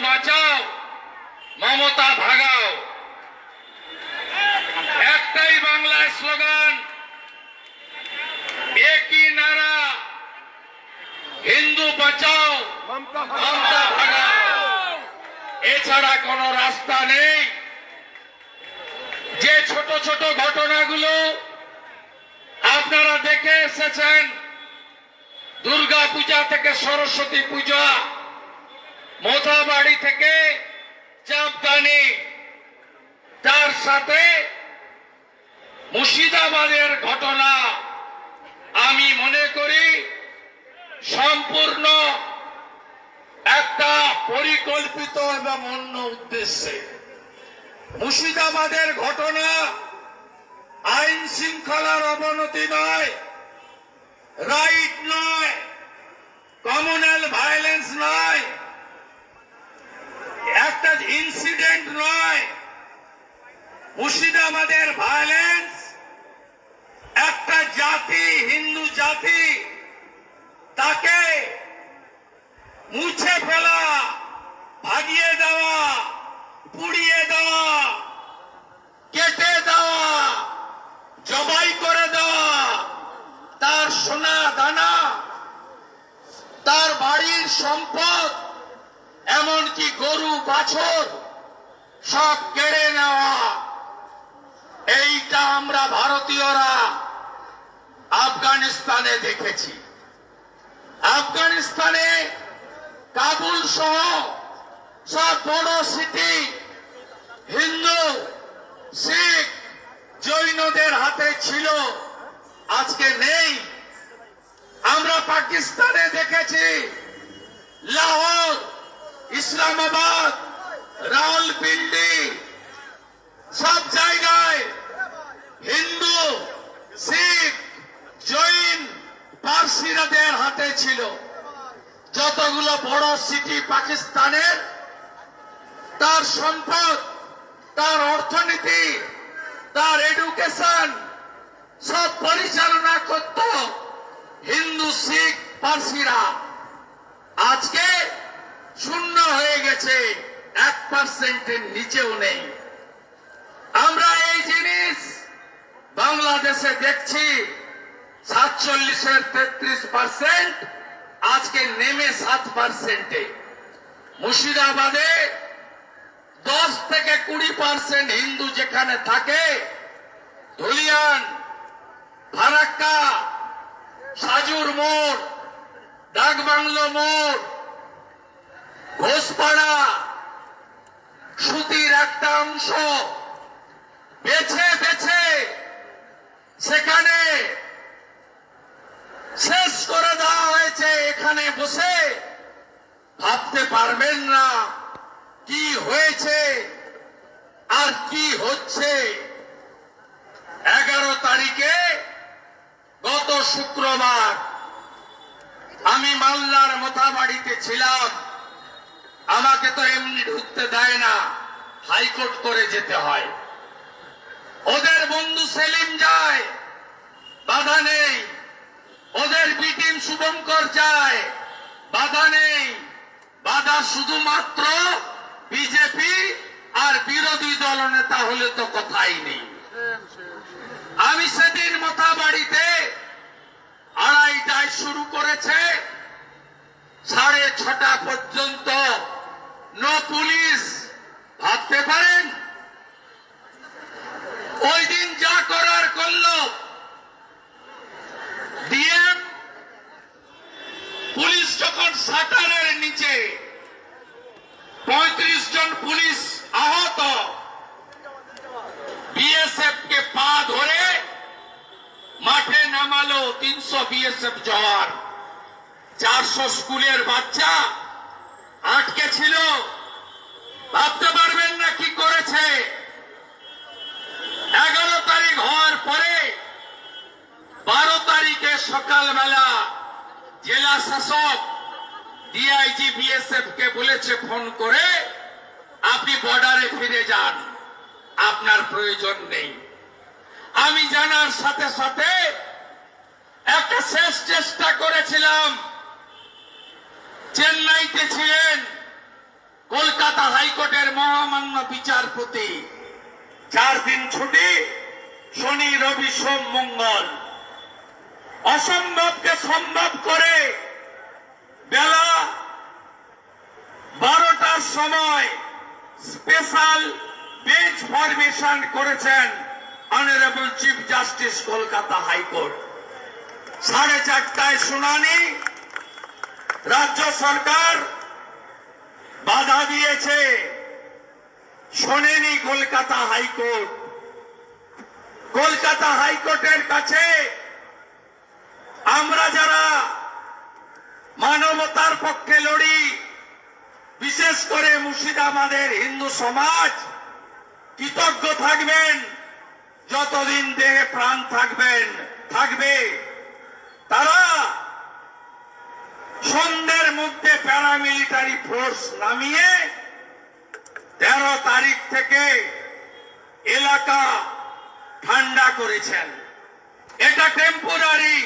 বাঁচাও মমতা ভাগাও, একটাই বাংলায় স্লোগান, একই নারা, হিন্দু বাঁচাও মমতা ভাগাও। এছাড়া কোনো রাস্তা নেই। যে ছোট ছোট ঘটনাগুলো আপনারা দেখে এসেছেন, দুর্গা পূজা থেকে সরস্বতী পূজা, মোথাবাড়ি থেকে চাপদানি, তার সাথে মুর্শিদাবাদের ঘটনা, আমি মনে করি সম্পূর্ণ একটা পরিকল্পিত এবং অন্য উদ্দেশ্যে। মুর্শিদাবাদের ঘটনা আইন শৃঙ্খলার অবনতি নয়, রাইট নয়, কমিউনাল ভায়োলেন্স নয়, একটা ইনসিডেন্ট নয়। মুর্শিদাবাদের ভায়োলেন্স একটা জাতি, হিন্দু জাতি, তাকে মুছে ফেলা, ভাগিয়ে দেওয়া, পুড়িয়ে দেওয়া, কেটে দেওয়া, জবাই করে দেওয়া, তার সোনা দানা, তার বাড়ির সম্পদ, এমনকি গরু বাছর সব কেড়ে নেওয়া। এইটা আমরা ভারতীয়রা আফগানিস্তানে দেখেছি। আফগানিস্তানে কাবুল সহ সব বড় সিটি হিন্দু, শিখ, জৈনদের হাতে ছিল, আজকে নেই। আমরা পাকিস্তানে দেখেছি, লাহোর, ইসলামাবাদ, রাওয়ালপিন্ডি, সব জায়গায় হিন্দু, শিখ, জৈন, পার্সিরাদের হাতে ছিল। যতগুলো বড় সিটি পাকিস্তানের, তার সম্পদ, তার অর্থনীতি, তার এডুকেশন সব পরিচালনা করত হিন্দু, শিখ, পার্সিরা। আজকে শূন্য হয়ে গেছে, 1% নিচেও নেই। আমরা এই জিনিস বাংলাদেশে দেখছি, 47-এর 33% আজকে নেমে 7%-এ। মুর্শিদাবাদে 10 থেকে 20% হিন্দু যেখানে থাকে, ধুলিয়ান, ফারাক্কা, সাজুর মোড়, ডাকবাংলো মোড়, ঘোষপাড়া, সুতির একটা অংশ বেছে বেছে সেখানে শেষ করে দেওয়া হয়েছে। এখানে বসে ভাবতে পারবেন না কি হয়েছে আর কি হচ্ছে। 11 তারিখে গত শুক্রবার আমি মালদার মোথাবাড়িতে ছিলাম। আমাকে তো এমনি ঢুকতে দেয় না, হাইকোর্ট করে যেতে হয়। ওদের বন্ধু সেলিম যায়, বাধা নেই। ওদের বিটিম শুভঙ্কর যায়, বাধা নেই। বাধা শুধুমাত্র বিজেপি আর বিরোধী দলনেতা হলে তো কথাই নেই। আমি সেদিন মোথাবাড়িতে 2:30টায় শুরু করেছে, 6:30 পর্যন্ত নো পুলিশ। ভাবতে পারেন ওই দিন যা করার করলো। ডিএম পুলিশ যখন শাটারের নিচে, 35 জন পুলিশ আহত, বিএসএফ কে পা ধরে মাঠে নামালো 300 বিএসএফ জওয়ান। 400 স্কুলের বাচ্চা আটকে ছিল। ভাবতে পারবেন না কি করেছে। 11 তারিখ হওয়ার পরে 12 তারিখে সকালবেলা জেলা শাসক ডিআইজি বিএসএফ কে বলেছে ফোন করে, আপনি বর্ডারে ফিরে যান, আপনার প্রয়োজন নেই। আমি জানার সাথে সাথে একটা শেষ চেষ্টা করেছিলাম। চেন্নাইতে ছিলেন, কলকাতা বিচারপতি, 4 দিন ছুটি, শনি রবি সোম মঙ্গল। অসম্ভবকে সম্ভব করে বেলা 12টার সময় স্পেশাল বেঞ্চ ফরমেশন করেছেন honourable chief justice Kolkata high court. 4:30টায় শুনানি, রাজ্য সরকার বাধা দিয়েছে, শোনেনি কলকাতা হাইকোর্ট। কলকাতা হাইকোর্টের কাছে আমরা যারা মানবতার পক্ষে লড়ি, বিশেষ করে মুর্শিদাবাদের হিন্দু সমাজ কৃতজ্ঞ থাকবেন যতদিন দেহে প্রাণ থাকবে। তারা সন্ধ্যের মধ্যে প্যারামিলিটারি ফোর্স নামিয়ে 13 তারিখ থেকে এলাকা ঠান্ডা করেছেন। এটা টেম্পোরারি।